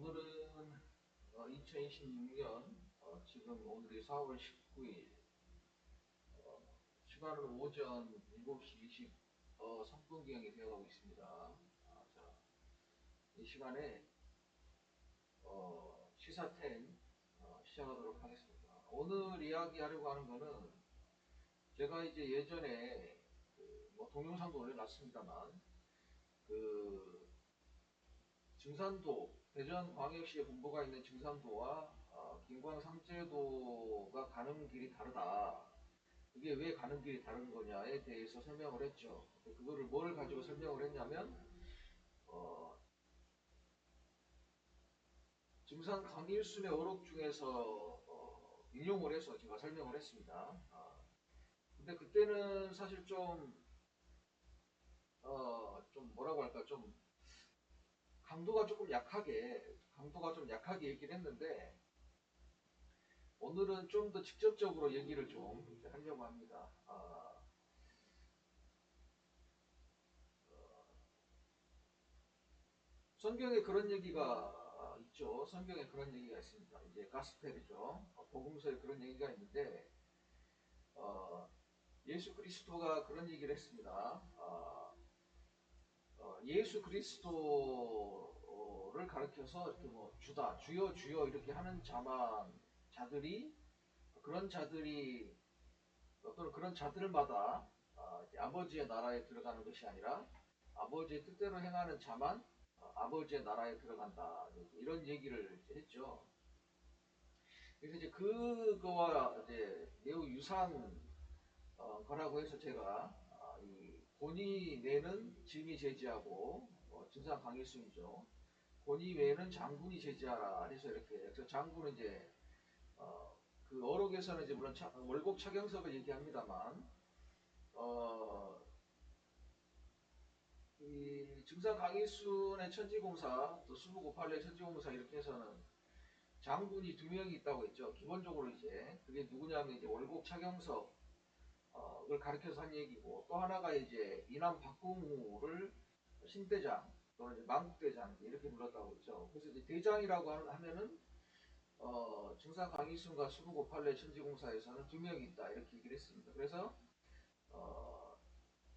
오늘은 2026년 지금 오늘이 4월 19일 시간은 오전 7시 23분경이 되어가고 있습니다. 자, 이 시간에 시사텐 시작하도록 하겠습니다. 오늘 이야기하려고 하는 거는 제가 이제 예전에 뭐 동영상도 올려놨습니다만 그 증산도 대전광역시에 본부가 있는 증산도와 김광삼제도가 가는 길이 다르다. 이게 왜 가는 길이 다른 거냐에 대해서 설명을 했죠. 그거를 뭘 가지고 설명을 했냐면 증산 강일순의 어록 중에서 인용을 해서 제가 설명을 했습니다. 근데 그때는 사실 좀 뭐라고 할까 좀 강도가 좀 약하게 얘기를 했는데 오늘은 좀 더 직접적으로 얘기를 좀 하려고 합니다. 성경에 그런 얘기가 있죠. 성경에 그런 얘기가 있습니다. 이제 가스펠이죠. 복음서에 그런 얘기가 있는데 예수 그리스도가 그런 얘기를 했습니다. 예수 그리스도를 가리켜서 이렇게 뭐 주다, 주여, 주여 이렇게 하는 그런 자들이 또는 그런 자들마다 아버지의 나라에 들어가는 것이 아니라 아버지의 뜻대로 행하는 자만 아버지의 나라에 들어간다. 이런 얘기를 했죠. 그래서 이제 그거와 이제 매우 유사한 거라고 해서 제가 이 권위 내는 짐이 제지하고 증상 강일순이죠. 권위 외에는 장군이 제지하라 해서 이렇게 그래서 장군은 이제 그 어록에서는 이제 물론 월곡 차경석을 얘기합니다만 이 증상 강일순의 천지공사 또 수부고팔레 천지공사 이렇게 해서는 장군이 두 명이 있다고 했죠. 기본적으로 이제 그게 누구냐면 이제 월곡 차경석을 가리켜서 한 얘기고 또 하나가 이제 이남 박궁우를 신대장 또는 이제 만국대장 이렇게 불렀다고 했죠. 그래서 이제 대장이라고 하면은 증상 강일순과 수부고팔레 천지공사에서는 두 명이 있다 이렇게 얘기를 했습니다. 그래서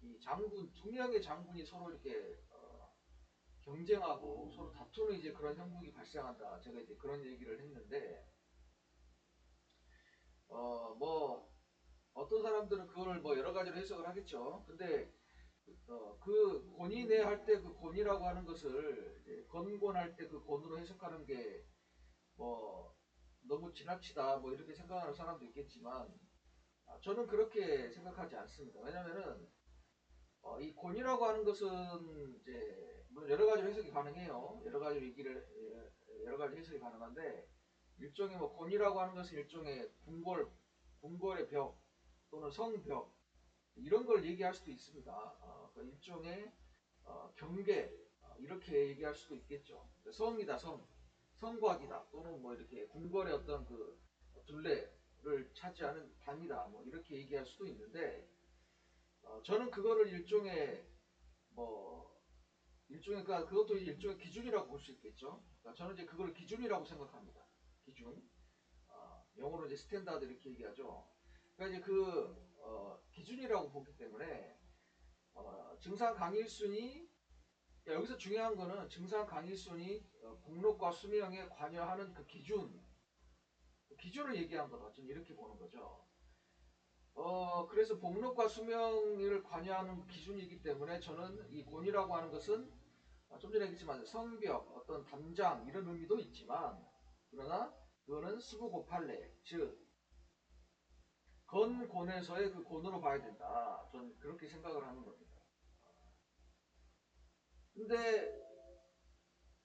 이 장군 두 명의 장군이 서로 이렇게 경쟁하고 서로 다투는 이제 그런 형국이 발생한다. 제가 이제 그런 얘기를 했는데 뭐 어떤 사람들은 그걸 뭐 여러 가지로 해석을 하겠죠. 근데 그 권위내 할 때 그 권위라고 하는 것을 이제 건곤할 때 그 권으로 해석하는 게 뭐 너무 지나치다 뭐 이렇게 생각하는 사람도 있겠지만 저는 그렇게 생각하지 않습니다. 왜냐면은 이 권위라고 하는 것은 이제 물론 여러 가지 해석이 가능해요. 여러 가지 해석이 가능한데 일종의 뭐 권위라고 하는 것은 일종의 궁궐의 벽 또는 성벽 이런 걸 얘기할 수도 있습니다. 그 일종의 경계 이렇게 얘기할 수도 있겠죠. 성이다 성곽이다 또는 뭐 이렇게 궁궐의 어떤 그 둘레를 차지하는 담이다 뭐 이렇게 얘기할 수도 있는데 저는 그거를 뭐 그러니까 그것도 일종의 기준이라고 볼 수 있겠죠. 그러니까 저는 이제 그걸 기준이라고 생각합니다. 기준. 영어로 이제 스탠다드 이렇게 얘기하죠. 그러니까 이제 기준이라고 보기 때문에 증상 강일순이 여기서 중요한 거는 증상 강일순이 공록과 수명에 관여하는 그 기준을 얘기한 거다. 저는 이렇게 보는 거죠. 그래서 복록과 수명을 관여하는 기준이기 때문에 저는 이 권이라고 하는 것은 좀 전에 얘기했지만 성벽, 어떤 담장 이런 의미도 있지만 그러나 그거는 수부고팔레 즉 건곤에서의 그 곤으로 봐야 된다. 저는 그렇게 생각을 하는 겁니다. 근데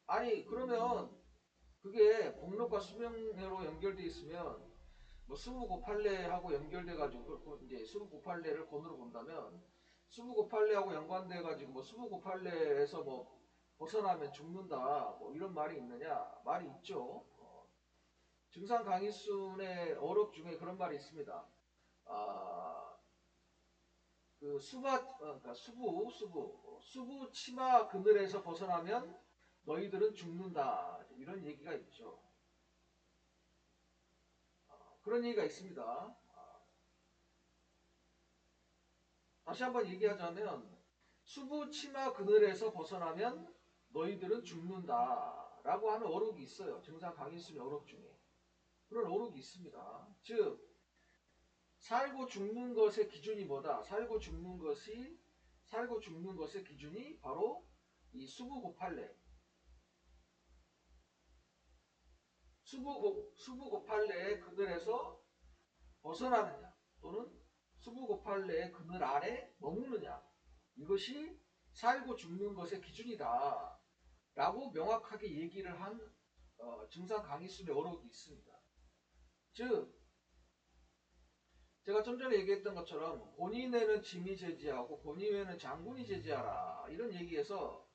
아니 그러면 그게 복록과 수명으로 연결돼 있으면 뭐 수부고팔레하고 연결돼 가지고 이제 수부고팔레를 곤으로 본다면 수부고팔레하고 연관돼 가지고 뭐 수부고팔레에서 뭐 벗어나면 죽는다 뭐 이런 말이 있느냐 말이 있죠. 증상 강일순의 어록 중에 그런 말이 있습니다. 아, 그러니까 수부 치마 그늘에서 벗어나면 너희들은 죽는다. 이런 얘기가 있죠. 그런 얘기가 있습니다. 다시 한번 얘기하자면 수부 치마 그늘에서 벗어나면 너희들은 죽는다 라고 하는 어록이 있어요. 증상 강인순의 어록 중에. 그런 어록이 있습니다. 즉 살고 죽는 것의 기준이 뭐다? 살고 죽는 것의 기준이 바로 이 수부고팔레. 수부고팔레의 그늘에서 벗어나느냐 또는 수부고팔레의 그늘 아래 머무느냐, 이것이 살고 죽는 것의 기준이다 라고 명확하게 얘기를 한 증상 강의순의 어록이 있습니다. 즉 제가 좀 전에 얘기했던 것처럼 본인에는 짐이 제지하고 본인에는 장군이 제지하라 이런 얘기에서,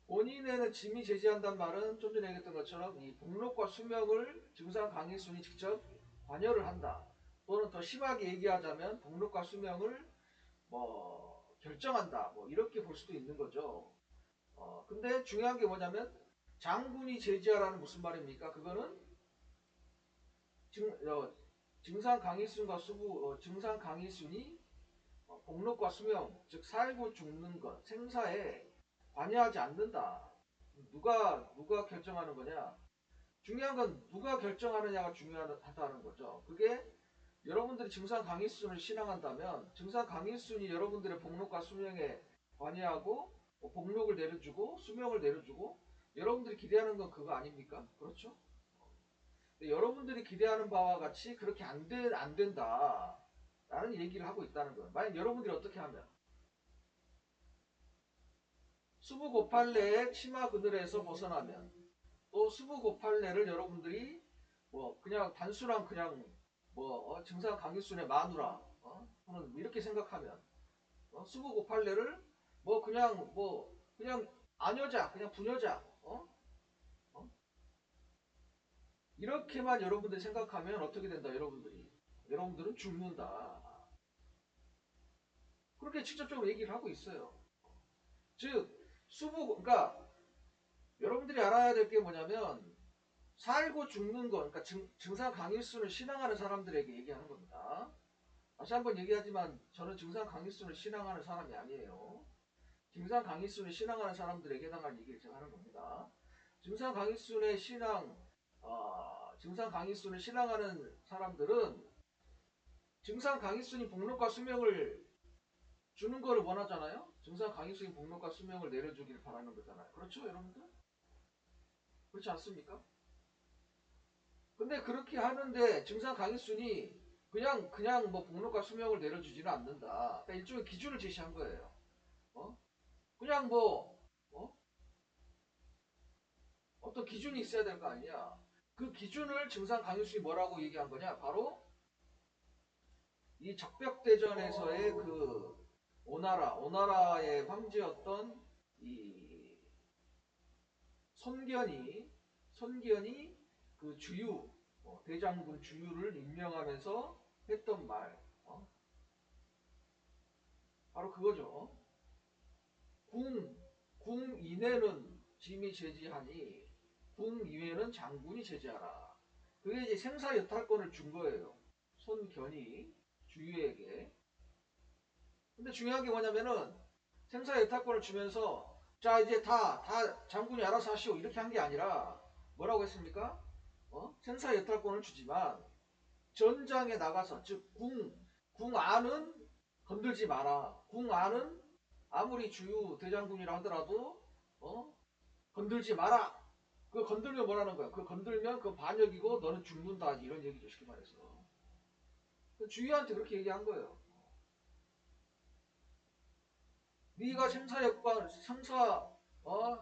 본인에는 짐이 제지한다는 말은 좀 전에 얘기했던 것처럼 이 복록과 수명을 증상 강의순이 직접 관여를 한다. 또는 더 심하게 얘기하자면 복록과 수명을 뭐 결정한다. 뭐 이렇게 볼 수도 있는 거죠. 근데 중요한 게 뭐냐면 장군이 제지하라는 무슨 말입니까? 그거는 증상 강의순과 증상 강의순이 복록과 수명, 즉 살고 죽는 것, 생사에 관여하지 않는다. 누가 결정하는 거냐? 중요한 건 누가 결정하느냐가 중요하다는 거죠. 그게 여러분들이 증상 강의순을 신앙한다면 증상 강의순이 여러분들의 복록과 수명에 관여하고 복록을 내려주고 수명을 내려주고, 여러분들이 기대하는 건 그거 아닙니까? 그렇죠? 여러분들이 기대하는 바와 같이 그렇게 안 된다 라는 얘기를 하고 있다는 거예요. 만약 여러분들이 어떻게 하면 수부고팔레의 치마 그늘에서 벗어나면, 또 수부고팔레를 여러분들이 뭐 그냥 단순한 그냥 뭐 증상 강일순의 마누라 또는 이렇게 생각하면 수부고팔레를 뭐 그냥 아녀자 그냥 부녀자 어? 이렇게만 여러분들이 생각하면 어떻게 된다? 여러분들은 죽는다. 그렇게 직접적으로 얘기를 하고 있어요. 즉 그러니까 여러분들이 알아야 될 게 뭐냐면 살고 죽는 것, 그러니까 증상 강일순을 신앙하는 사람들에게 얘기하는 겁니다. 다시 한번 얘기하지만 저는 증상 강일순을 신앙하는 사람이 아니에요. 증상 강일순을 신앙하는 사람들에게 해당하는 얘기를 제가 하는 겁니다. 증상 강일순의 증상 강일순을 신앙하는 사람들은 증상 강일순이 복록과 수명을 주는 거를 원하잖아요. 증상 강일순이 복록과 수명을 내려주길 바라는 거잖아요. 그렇죠, 여러분들? 그렇지 않습니까? 근데 그렇게 하는데 증상 강일순이 그냥 뭐 복록과 수명을 내려주지는 않는다. 그러니까 일종의 기준을 제시한 거예요. 어? 그냥 뭐 어떤 기준이 있어야 될 거 아니냐. 그 기준을 증상 강일순이 뭐라고 얘기한 거냐? 바로 이 적벽대전에서의 그 오나라의 황제였던 이 손견이 그 대장군 주유를 임명하면서 했던 말, 바로 그거죠. 궁 이내는 짐이 제지하니 궁 이외는 장군이 제지하라. 그게 이제 생사 여탈권을 준 거예요. 손견이 주유에게. 근데 중요한 게 뭐냐면은 생사 여탈권을 주면서 자 이제 다 장군이 알아서 하시오 이렇게 한 게 아니라 뭐라고 했습니까? 생사 여탈권을 주지만 전장에 나가서 즉 궁 안은 건들지 마라. 궁 안은 아무리 주유 대장군이라 하더라도 건들지 마라. 그거 건들면 뭐라는 거야? 그거 건들면 그 반역이고 너는 죽는다 이런 얘기죠, 쉽게 말해서. 주유한테 그렇게 얘기한 거예요. 네가 생사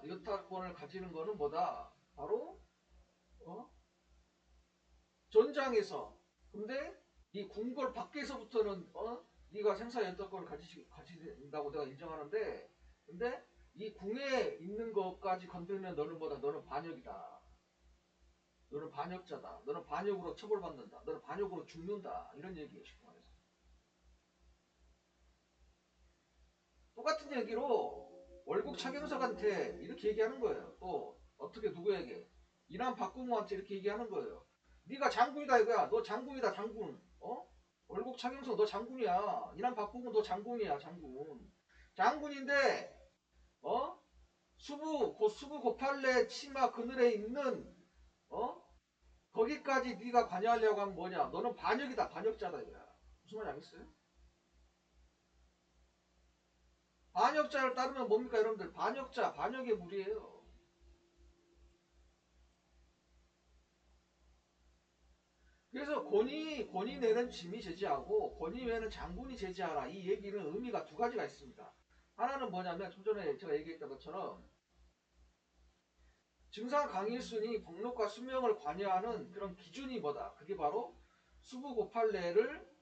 여타권을 가지는 거는 뭐다? 바로 어? 전장에서. 근데 이 궁궐 밖에서부터는 네가 생사 여타권을 가진다고 내가 인정하는데, 근데 이 궁에 있는 것까지 건들면 너는 반역이다. 너는 반역자다. 너는 반역으로 처벌받는다. 너는 반역으로 죽는다. 이런 얘기예요, 쉽게 말해서. 똑같은 얘기로 월국 차경석한테 이렇게 얘기하는 거예요. 또 어떻게 누구에게? 이남 박근무한테 이렇게 얘기하는 거예요. 네가 장군이다 이거야. 너 장군이다 장군. 월국 차경석 너 장군이야. 이남 박근무 너 장군이야 장군. 장군인데 수부 고팔래 치마 그늘에 있는 어 거기까지 네가 관여하려고 하면 뭐냐? 너는 반역이다 반역자다 이거야. 무슨 말인지 알겠어요? 반역자를 따르면 뭡니까 여러분들? 반역자 반역의 무리예요. 그래서 권위 내는 짐이 제지하고 권위 외에는 장군이 제지하라. 이 얘기는 의미가 두 가지가 있습니다. 하나는 뭐냐면 좀 전에 제가 얘기했던 것처럼 증상 강일순이 복록과 수명을 관여하는 그런 기준이 뭐다? 그게 바로 수부고팔례를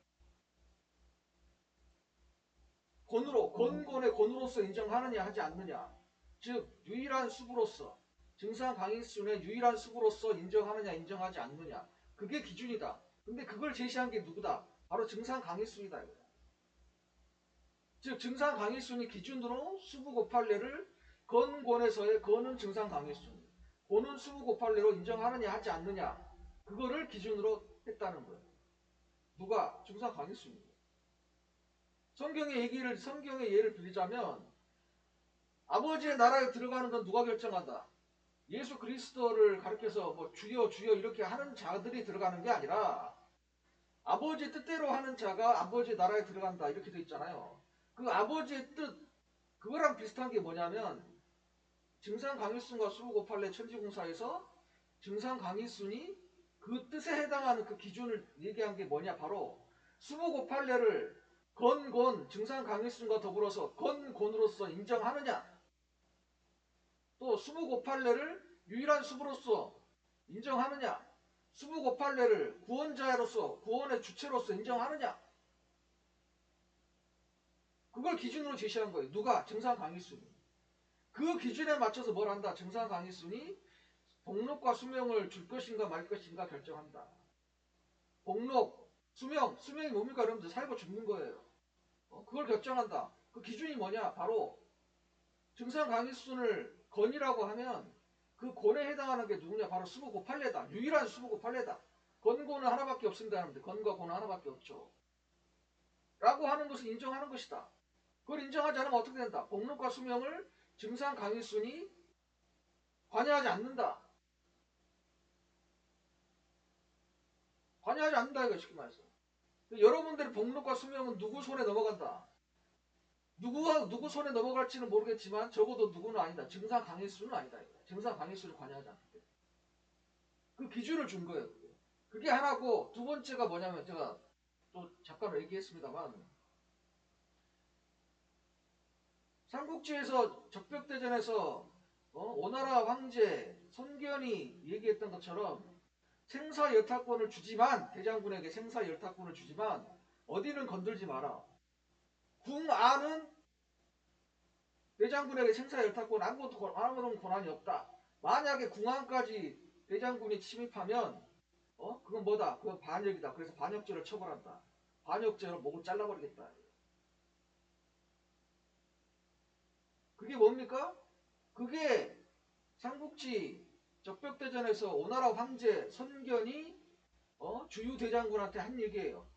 권곤의 권으로서 인정하느냐 하지 않느냐. 즉 유일한 수부로서 증상 강일순의 유일한 수부로서 인정하느냐 인정하지 않느냐. 그게 기준이다. 근데 그걸 제시한 게 누구다? 바로 증상 강일순이다. 즉 증상 강일순이 기준으로 수부고팔례를 건곤에서의 건은 증상 강일순, 고는 수부고팔례로 인정하느냐 하지 않느냐 그거를 기준으로 했다는 거예요. 누가? 증상 강일순이. 성경의 예를 빌리자면 아버지의 나라에 들어가는 건 누가 결정한다? 예수 그리스도를 가리켜서 뭐 주여 주여 이렇게 하는 자들이 들어가는 게 아니라 아버지 뜻대로 하는 자가 아버지 나라에 들어간다 이렇게 돼 있잖아요. 그 아버지의 뜻 그거랑 비슷한 게 뭐냐면 증상 강일순과 수부고팔례 천지공사에서 증상 강일순이 그 뜻에 해당하는 그 기준을 얘기한 게 뭐냐 바로 수부고팔례를 건곤 증상 강일순과 더불어서 건곤으로서 인정하느냐 또 수부고팔례를 유일한 수부로서 인정하느냐 수부고팔례를 구원자로서 구원의 주체로서 인정하느냐 그걸 기준으로 제시한 거예요. 누가? 증상 강일순이. 그 기준에 맞춰서 뭘 한다? 증상 강일순이 복록과 수명을 줄 것인가 말 것인가 결정한다. 복록, 수명이 뭡니까? 여러분들 살고 죽는 거예요. 그걸 결정한다. 그 기준이 뭐냐? 바로 증상 강일순을 건이라고 하면 그 권에 해당하는 게 누구냐? 바로 수부고팔례다. 유일한 수부고팔례다. 건고는 하나밖에 없습니다. 여러분들. 건과 고는 하나밖에 없죠. 라고 하는 것을 인정하는 것이다. 그걸 인정하지 않으면 어떻게 된다? 복록과 수명을 증상 강일순이 관여하지 않는다. 관여하지 않는다 이거 쉽게 말해서. 여러분들의 복록과 수명은 누구 손에 넘어간다. 누구 손에 넘어갈지는 모르겠지만 적어도 누구는 아니다. 증상 강일수는 아니다. 증상 강일수를 관여하지 않기 때문에. 그 기준을 준 거예요. 그게 하나고 두 번째가 뭐냐면 제가 또 잠깐 얘기했습니다만 삼국지에서 적벽대전에서 오나라 황제 손견이 얘기했던 것처럼 생사여타권을 주지만 대장군에게 생사여타권을 주지만 어디는 건들지 마라. 궁 안은 대장군에게 생사여타권 아무런 권한이 없다. 만약에 궁안까지 대장군이 침입하면 그건 뭐다? 그건 반역이다. 그래서 반역죄를 처벌한다. 반역죄로 목을 잘라버리겠다. 그게 뭡니까? 그게 삼국지 적벽대전에서 오나라 황제 선견이 주유 대장군한테 한 얘기예요.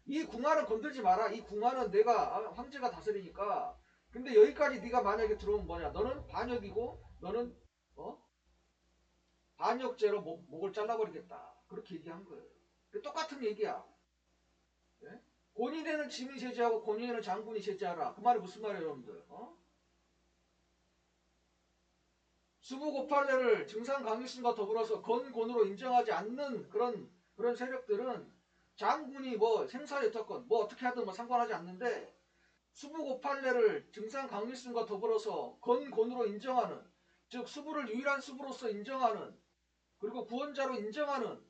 이 궁안은 건들지 마라. 이 궁안은 내가 황제가 다스리니까. 근데 여기까지 네가 만약에 들어오면 뭐냐? 너는 반역이고 너는 어? 반역죄로 목을 잘라버리겠다. 그렇게 얘기한 거예요. 똑같은 얘기야. 네? 본인에는 짐이 제지하고 본인에는 장군이 제지하라. 그 말이 무슨 말이에요, 여러분들? 수부고팔례를 증상 강일순과 더불어서 건곤으로 인정하지 않는 그런 세력들은 장군이 뭐 생사여타권 뭐 어떻게 하든 뭐 상관하지 않는데 수부고팔례를 증상 강일순과 더불어서 건곤으로 인정하는 즉 수부를 유일한 수부로서 인정하는 그리고 구원자로 인정하는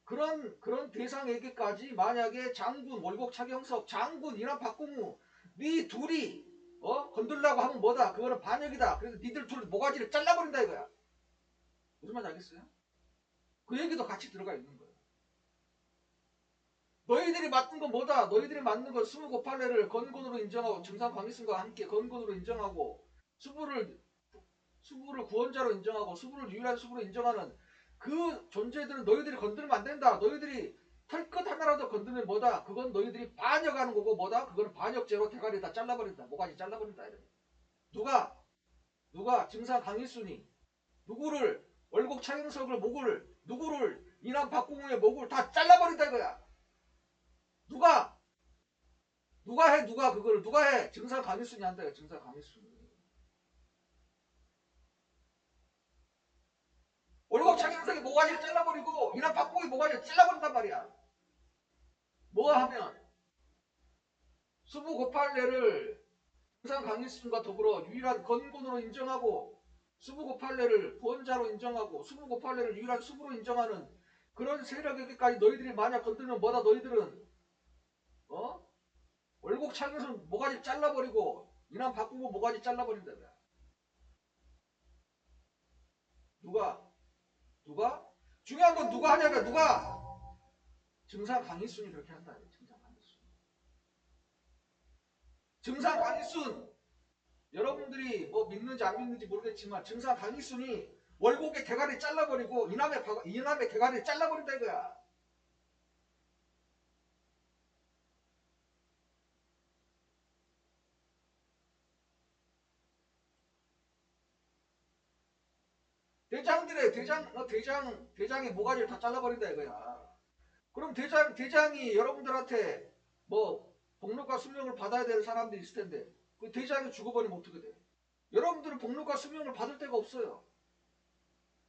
그런 대상에게까지 만약에 장군, 월곡 차경석, 장군이나 박공우 네 둘이 건들라고 하면 뭐다? 그거는 반역이다. 그래서 니들 둘 모가지를 잘라버린다 이거야. 무슨 말인지 알겠어요? 그 얘기도 같이 들어가 있는 거예요. 너희들이 맡은 건 뭐다? 너희들이 맡는 건 수무고팔례를 건건으로 인정하고 증상 강일순과 함께 건건으로 인정하고 수부를 구원자로 인정하고 수부를 유일한 수부로 인정하는 그 존재들은 너희들이 건드리면 안 된다. 너희들이 털끝 하나라도 건드리면 뭐다? 그건 너희들이 반역하는 거고 뭐다? 그거는 반역죄로 대가리 다 잘라버린다. 모가지 잘라버린다. 누가 증상 강일순이 누구를 월곡 차영석을 목을 누구를 이남 박공우의 목을 다 잘라버린다 이거야. 누가 그거를 누가 해? 증상 강일순이 한다. 증상 강일순이. 월곡 차영석의 모가지를 잘라버리고 이남 박공우의 모가지를 잘라버린단 말이야. 뭐 하면 수부 고팔례를 증상 강일순과 더불어 유일한 건곤으로 인정하고 수부 고팔례를 구원자로 인정하고 수부 고팔례를 유일한 수부로 인정하는 그런 세력에게까지 너희들이 만약 건드리면 뭐다? 너희들은 월곡 창에서 모가지 잘라버리고 이남 바꾸고 모가지 잘라버린다. 누가? 중요한 건 누가 하냐면 누가? 증상 강일순이 그렇게 한다. 증상 강일순 여러분들이 뭐 믿는지 안 믿는지 모르겠지만 증상 강일순이 월곡의 대가리 잘라버리고 이남의 대가리를 잘라버린다 이거야. 대장의 모가지를 다 잘라버린다 이거야. 그럼 대장이 여러분들한테 뭐 복록과 수명을 받아야 될 사람들이 있을 텐데 그 대장이 죽어버리면 어떻게 돼? 여러분들은 복록과 수명을 받을 데가 없어요.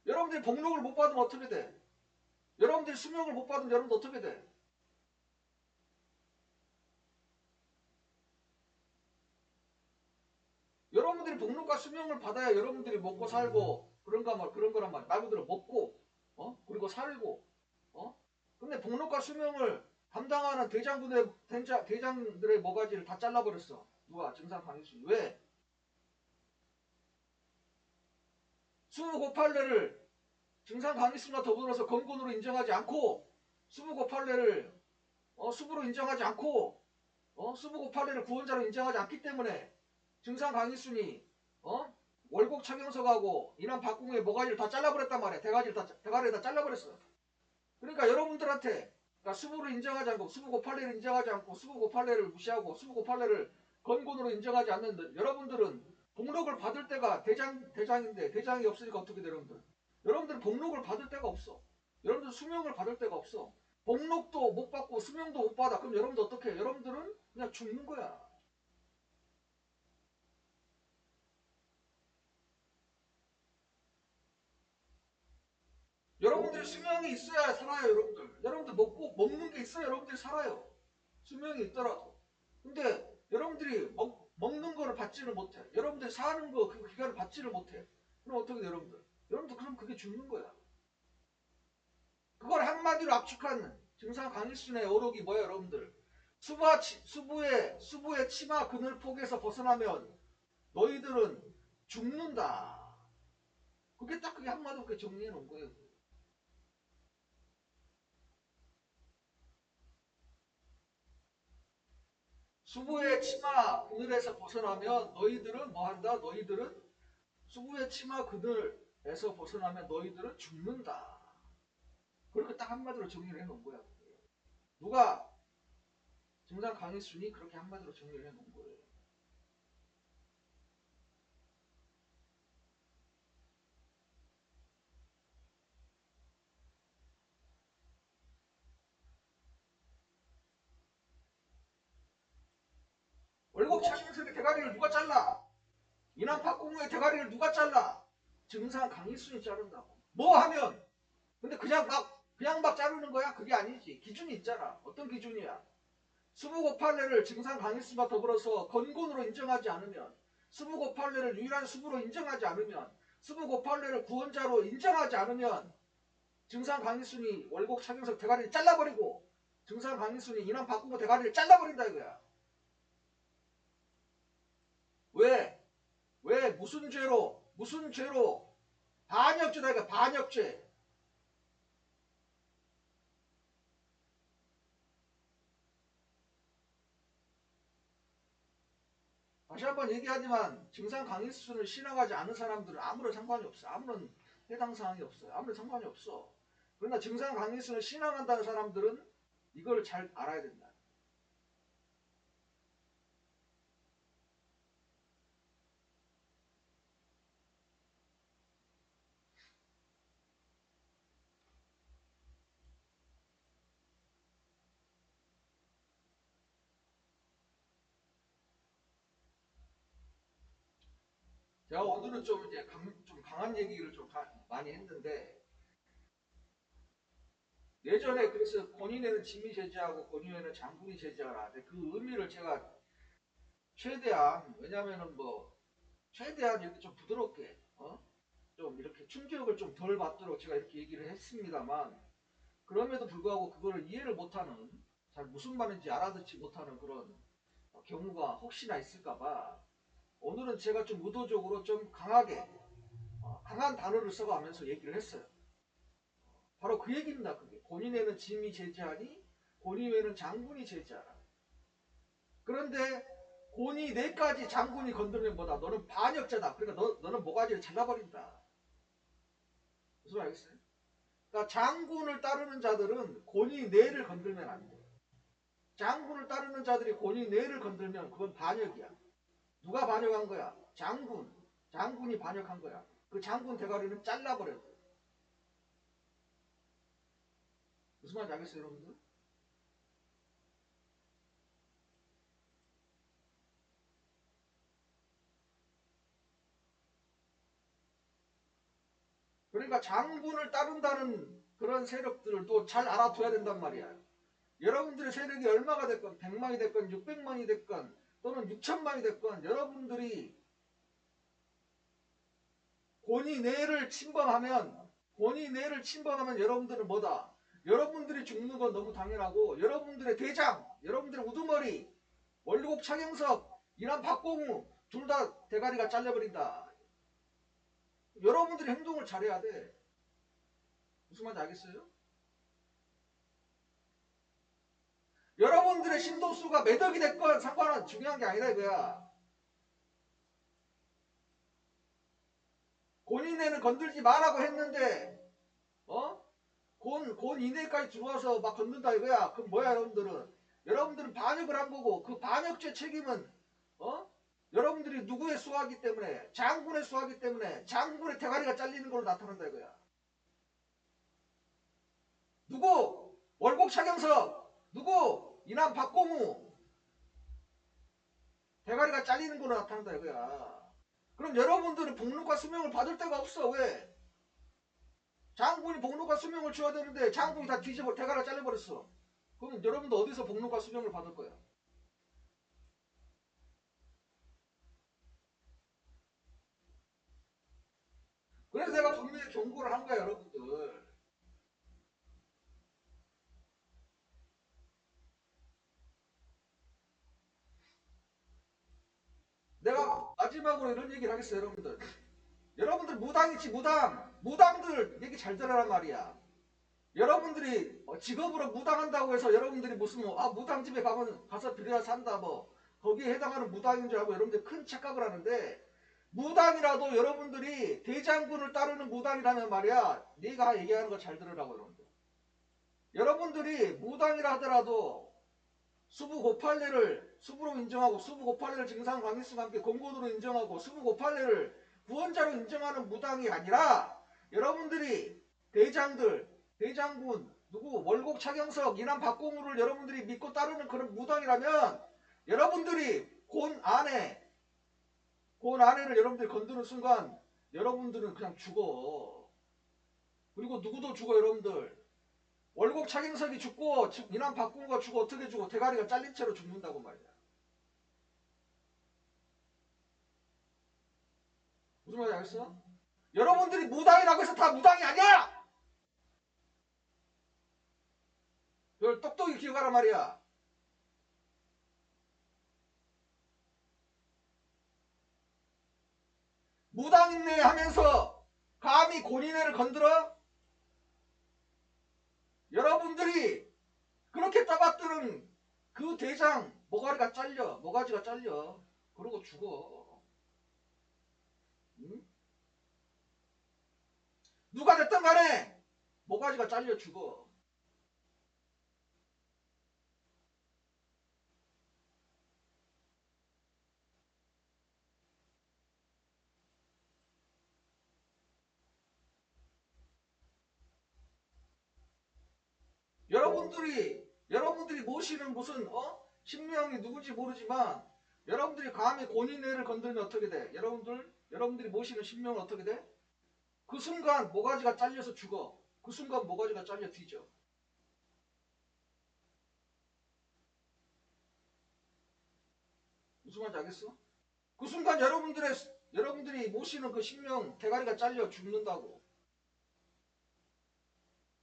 여러분들이 복록을 못 받으면 어떻게 돼? 여러분들이 수명을 못 받으면 여러분들 어떻게 돼? 여러분들이 복록과 수명을 받아야 여러분들이 먹고 살고 그런 거란 말이야. 말 그대로 먹고 그리고 살고 근데 복록과 수명을 담당하는 대장들의 모가지를 다 잘라버렸어. 누가? 증상 강일순. 왜? 수무고팔례를 증상 강일순과 더불어서 건곤으로 인정하지 않고 수무고팔례를 수부로 인정하지 않고 수무고팔례를 구원자로 인정하지 않기 때문에 증상 강일순이 월곡 차경석하고 이남 박궁의 모가지를 다 잘라버렸단 말이야. 대가리를 다 잘라버렸어. 그러니까 여러분들한테 그러니까 수부를 인정하지 않고 수부고팔례를 인정하지 않고 수부고팔례를 무시하고 수부고팔례를 건곤으로 인정하지 않는 여러분들은 복록을 받을 때가 대장인데 대장이 없으니까 어떻게 돼 여러분들? 여러분들은 복록을 받을 때가 없어. 여러분들 수명을 받을 때가 없어. 복록도 못 받고 수명도 못 받아. 그럼 여러분들 어떻게 해? 여러분들은 그냥 죽는 거야. 여러분들이 수명이 있어야 살아요, 여러분들. 여러분들 먹는 게 있어야 여러분들이 살아요. 수명이 있더라도. 근데 여러분들이 먹는 거를 받지를 못해. 여러분들이 사는 거 그 기간을 받지를 못해. 그럼 어떻게 돼, 여러분들? 여러분들 그럼 그게 죽는 거야. 그걸 한마디로 압축한 증상 강일순의 어록이 뭐야, 여러분들? 수부의 치마 그늘 폭에서 벗어나면 너희들은 죽는다. 그게 한마디로 그렇게 정리해 놓은 거예요. 수부의 치마 그늘에서 벗어나면 너희들은 뭐한다? 너희들은 수부의 치마 그늘에서 벗어나면 너희들은 죽는다. 그렇게 딱 한마디로 정리를 해놓은 거야. 누가? 증상 강일순이 그렇게 한마디로 정리를 해놓은 거예요. 월곡 차경석의 대가리를 누가 잘라? 이남 박공우의 대가리를 누가 잘라? 증상 강일순이 자른다고. 뭐 하면? 근데 그냥 막 자르는 거야? 그게 아니지. 기준이 있잖아. 어떤 기준이야? 수부고팔례를 증상 강일순과 더불어서 건곤으로 인정하지 않으면 수부고팔례를 유일한 수부로 인정하지 않으면 수부고팔례를 구원자로 인정하지 않으면 증상 강일순이 월곡 차경석 대가리를 잘라버리고 증상 강일순이 이남 박공우 대가리를 잘라버린다 이거야. 왜? 무슨 죄로? 반역죄다 이거. 반역죄. 다시 한번 얘기하지만 증상 강일수를 신앙하지 않는 사람들은 아무런 상관이 없어. 아무런 해당 사항이 없어요. 아무런 상관이 없어. 그러나 증상 강일수를 신앙한다는 사람들은 이걸 잘 알아야 된다. 제가 오늘은 좀 이제 좀 강한 얘기를 좀 많이 했는데, 예전에 그래서 본인에는 짐이 제지하고 본인에는 장군이 제지하라 하는데 그 의미를 제가 최대한, 왜냐면은 뭐 최대한 이렇게 좀 부드럽게 좀 이렇게 충격을 좀 덜 받도록 제가 이렇게 얘기를 했습니다만, 그럼에도 불구하고 그거를 이해를 못하는, 잘 무슨 말인지 알아듣지 못하는 그런 경우가 혹시나 있을까봐 오늘은 제가 좀 의도적으로 좀 강하게 강한 단어를 써가면서 얘기를 했어요. 바로 그 얘기입니다. 그게 본인에는 짐이 제지하니 본인에는 장군이 제지하라. 그런데 곤이 네까지 장군이 건드리는 보다 너는 반역자다. 그러니까 너는 모가지를 잘라버린다. 무슨 말 알겠어요? 그러니까 장군을 따르는 자들은 곤이 네를 건들면 안 돼. 장군을 따르는 자들이 곤이 네를 건들면 그건 반역이야. 누가 반역한 거야? 장군. 장군이 반역한 거야. 그 장군 대가리는 잘라버려야 돼. 무슨 말인지 알겠어요, 여러분들? 그러니까 장군을 따른다는 그런 세력들도 잘 알아둬야 된단 말이야. 여러분들의 세력이 얼마가 됐건 100만이 됐건 600만이 됐건 또는 6천만이 됐건 여러분들이 권위내를 침범하면 권위내를 침범하면 여러분들은 뭐다? 여러분들이 죽는 건 너무 당연하고 여러분들의 대장, 여러분들의 우두머리, 원리곡 차경석, 이남 박공우 둘 다 대가리가 잘려버린다. 여러분들이 행동을 잘해야 돼. 무슨 말인지 알겠어요? 여러분들의 신도수가 몇 억이 됐건 상관은 중요한 게 아니다 이거야. 본인에는 건들지 말라고 했는데 곤 이내까지 들어와서 막 건든다 이거야. 그럼 뭐야 여러분들은? 여러분들은 반역을 한 거고 그 반역죄 책임은 여러분들이 누구의 수하기 때문에 장군의 수하기 때문에 장군의 대가리가 잘리는 걸로 나타난다 이거야. 누구? 월곡 차경석 누구? 이남 박공우 대가리가 잘리는 걸로 나타난다 이거야. 그럼 여러분들은 복록과 수명을 받을 데가 없어. 왜? 장군이 복록과 수명을 줘야 되는데 장군이 다 뒤집어 대가리가 잘려버렸어. 그럼 여러분도 어디서 복록과 수명을 받을 거야? 그래서 내가 분명히 경고를 한 거야 여러분들. 내가 마지막으로 이런 얘기를 하겠어요 여러분들. 여러분들 무당이지 무당. 무당들 얘기 잘 들으란 말이야. 여러분들이 직업으로 무당한다고 해서 여러분들이 무슨 무당집에 가면 가서 들여야 산다 뭐 거기에 해당하는 무당인 줄 알고 여러분들 큰 착각을 하는데, 무당이라도 여러분들이 대장군을 따르는 무당이라면 말이야 네가 얘기하는 거 잘 들으라고 여러분들. 여러분들이 무당이라 하더라도 수부 고팔례를 수부로 인정하고 수부 고팔례를 증상 강일수와 함께 공고으로 인정하고 수부 고팔례를 구원자로 인정하는 무당이 아니라 여러분들이 대장들, 대장군, 누구 월곡 차경석, 이남 박공우를 여러분들이 믿고 따르는 그런 무당이라면 여러분들이 곤 아내를 여러분들이 건드는 순간 여러분들은 그냥 죽어. 그리고 누구도 죽어 여러분들. 월곡 차경석이 죽고 이남 박공우가 죽어 어떻게 죽어? 대가리가 잘린 채로 죽는다고 말이야. 무슨 말인지 알겠어? 여러분들이 무당이라고 해서 다 무당이 아니야! 그걸 똑똑히 기억하란 말이야. 무당인네 하면서 감히 권인애를 건드려? 여러분들이 그렇게 떠받드는 그 대장 모가지가 잘려. 그러고 죽어. 응? 누가 됐든 간에 모가지가 잘려 죽어. 여러분들이 모시는 무슨 신명이 누군지 모르지만 여러분들이 감히 본인애를 건들면 어떻게 돼? 여러분들이 모시는 신명은 어떻게 돼? 그 순간 모가지가 잘려서 죽어. 그 순간 모가지가 잘려 뒤져. 무슨 말인지 알겠어? 그 순간 여러분들이 모시는 그 신명 대가리가 잘려 죽는다고.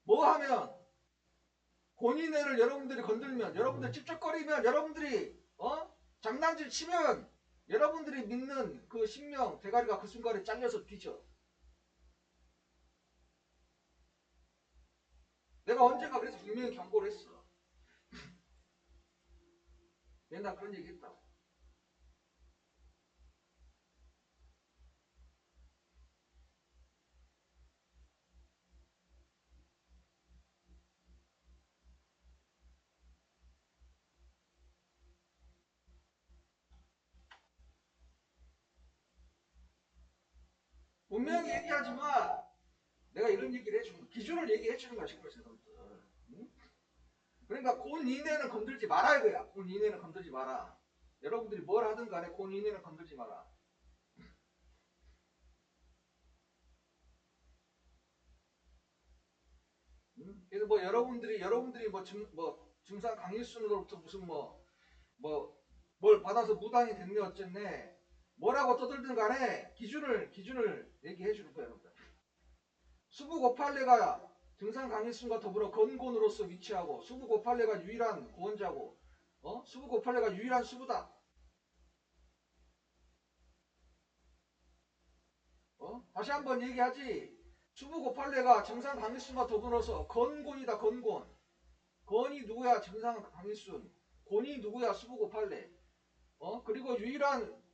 뭐 하면 본인애를 여러분들이 건들면, 여러분들 찝쩍거리면, 여러분들이 장난질 치면 여러분들이 믿는 그 신명 대가리가 그 순간에 잘려서 뒤져. 내가 언젠가 그래서 분명히 경고를 했어. 맨날 그런 얘기 했다고. 분명히 얘기하지만 내가 이런 얘기를 해주는 기준을 얘기해 주는 거야 지금 여러분들. 응? 그러니까 곧 이내는 건들지 마라 이거야. 곧 이내는 건들지 마라. 여러분들이 뭘 하든 간에 곧 이내는 건들지 마라. 응? 그래서 뭐 여러분들이 뭐 증상 강일순으로부터 무슨 뭘 받아서 무당이 됐네 어쨌네 뭐라고 떠들든 간에 기준을 얘기해 주는 거야 여러분들. 수부고팔레가 증상 강일순과 더불어 건곤으로서 위치하고 수부고팔레가 유일한 구원자고 수부고팔레가 유일한 수부다. 다시 한번 얘기하지. 수부고팔레가 증상 강일순과 더불어서 건곤이다 건곤. 건이 누구야 증상 강일순. 곤이 누구야 수부고팔레. 그리고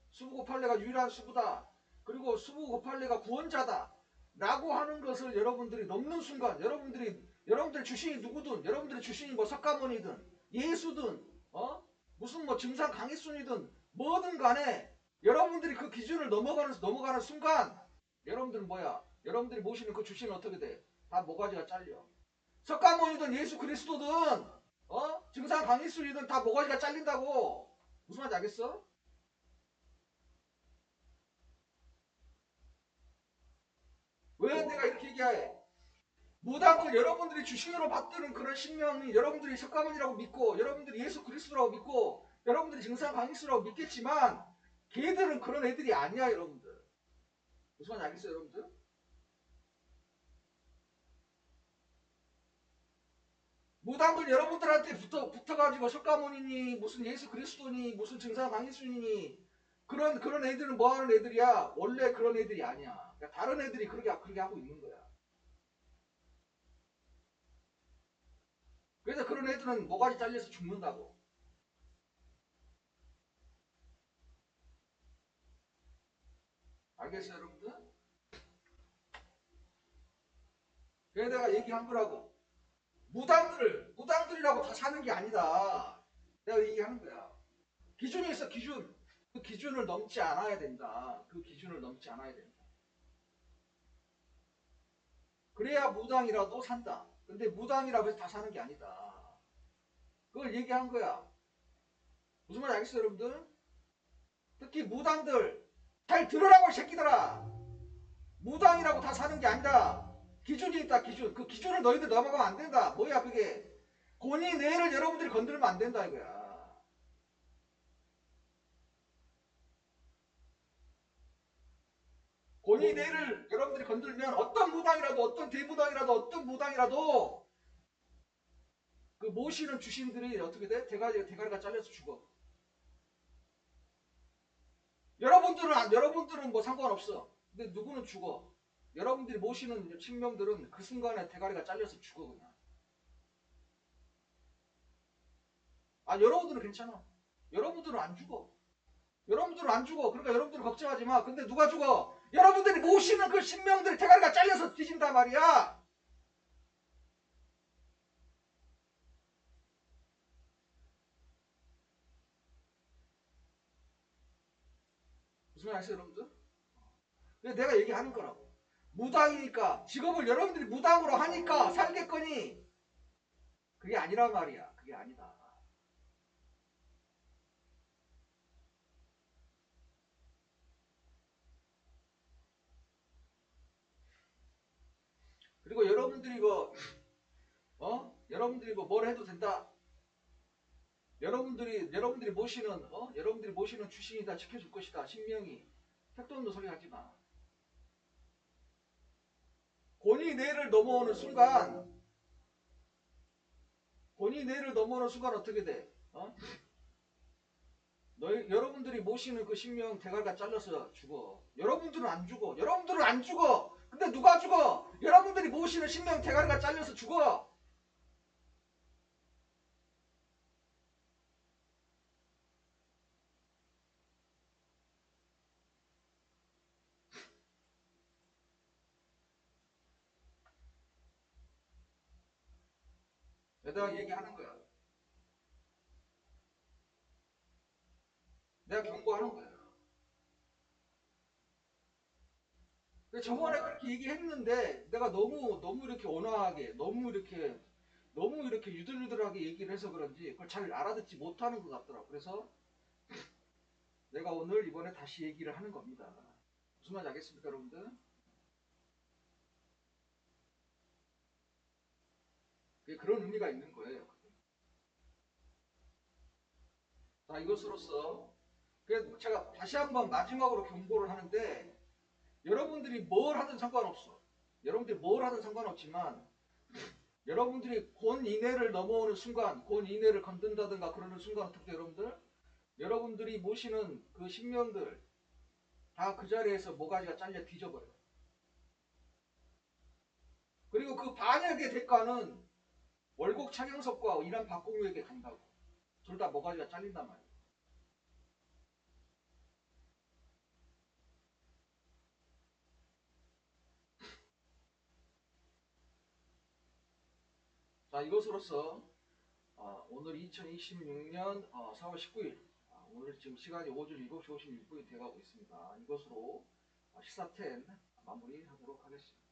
수부고팔레가 유일한 수부다. 그리고 수부고팔레가 구원자다. 라고 하는 것을 여러분들이 넘는 순간 여러분들 주신이 누구든 여러분들의 주신이 뭐 석가모니든 예수든 무슨 뭐 증상 강의순이든 뭐든 간에 여러분들이 그 기준을 넘어가는 순간 여러분들은 뭐야? 여러분들이 모시는 그 주신은 어떻게 돼? 다 모가지가 잘려. 석가모니든 예수 그리스도든 증상 강의순이든 다 모가지가 잘린다고. 무슨 말인지 알겠어? 왜 내가 이렇게 얘기해? 무당은 여러분들이 주신으로 받드는 그런 신명이 여러분들이 석가모니라고 믿고 여러분들이 예수 그리스도라고 믿고 여러분들이 증상 강의수라고 믿겠지만 걔들은 그런 애들이 아니야 여러분들. 무슨 말인지 알겠어요 여러분들? 무당은 여러분들한테 붙어가지고 석가모니니 무슨 예수 그리스도니 무슨 증상 강의수니 그런 애들은 뭐하는 애들이야? 원래 그런 애들이 아니야. 그러니까 다른 애들이 그렇게 하고 있는 거야. 그래서 그런 애들은 모가지 잘려서 죽는다고. 알겠어요 여러분들? 그래서 내가 얘기한 거라고. 무당들이라고 다 사는 게 아니다. 내가 얘기하는 거야. 기준이 있어, 기준. 그 기준을 넘지 않아야 된다. 그 기준을 넘지 않아야 된다. 그래야 무당이라도 산다. 근데 무당이라고 해서 다 사는 게 아니다. 그걸 얘기한 거야. 무슨 말인지 알겠어요, 여러분들? 특히 무당들, 잘 들으라고, 이 새끼들아! 무당이라고 다 사는 게 아니다. 기준이 있다, 기준. 그 기준을 너희들 넘어가면 안 된다. 뭐야, 그게. 본인 뇌를 여러분들이 건들면 안 된다, 이거야. 본인 뇌를 여러분들이 건들면 어떤 무당이라도 어떤 대무당이라도 어떤 무당이라도 그 모시는 주신들이 어떻게 돼? 대가리가 잘려서 죽어. 여러분들은 뭐 상관없어. 근데 누구는 죽어. 여러분들이 모시는 신명들은 그 순간에 대가리가 잘려서 죽어 그냥. 아 여러분들은 괜찮아. 여러분들은 안 죽어. 여러분들은 안 죽어. 그러니까 여러분들은 걱정하지 마. 근데 누가 죽어? 여러분들이 모시는 그 신명들이 대가리가 잘려서 뒤진단 말이야. 무슨 말 아시죠, 여러분들? 근데 내가 얘기하는 거라고. 무당이니까 직업을 여러분들이 무당으로 하니까 살겠거니 그게 아니란 말이야. 그게 아니다. 그리고 여러분들이 여러분들이 뭘 해도 된다. 여러분들이 모시는 여러분들이 모시는 주신이 다 지켜줄 것이다. 신명이 택도 없는 소리 하지 마. 권위 내를 넘어오는 순간 권위 내를 넘어오는 순간 어떻게 돼? 여러분들이 모시는 그 신명 대가리가 잘려서 죽어. 여러분들은 안 죽어. 여러분들은 안 죽어. 근데 누가 죽어? 여러분들이 모시는 신명 대가리가 잘려서 죽어. 내가 얘기하는 거야. 내가 경고하는 거야. 저번에 그렇게 얘기했는데 내가 너무 이렇게 온화하게 너무 이렇게 유들유들하게 얘기를 해서 그런지 그걸 잘 알아듣지 못하는 것 같더라고. 그래서 내가 오늘 이번에 다시 얘기를 하는 겁니다. 무슨 말인지 알겠습니까, 여러분들? 그런 의미가 있는 거예요. 자, 이것으로써 제가 다시 한번 마지막으로 경고를 하는데 여러분들이 뭘 하든 상관없어. 여러분들이 뭘 하든 상관없지만 여러분들이 곤 이내를 넘어오는 순간, 곤 이내를 건든다든가 그러는 순간 어떻게 여러분들? 여러분들이 모시는 그 신명들 다 그 자리에서 모가지가 잘려 뒤져버려요. 그리고 그 반역의 대가는 월곡 차경석과 이란 박공유에게 간다고. 둘 다 모가지가 잘린단 말이에요. 자, 이것으로서 오늘 2026년 4월 19일 오늘 지금 시간이 오전 7시 56분이 돼가고 있습니다. 이것으로 시사10 마무리하도록 하겠습니다.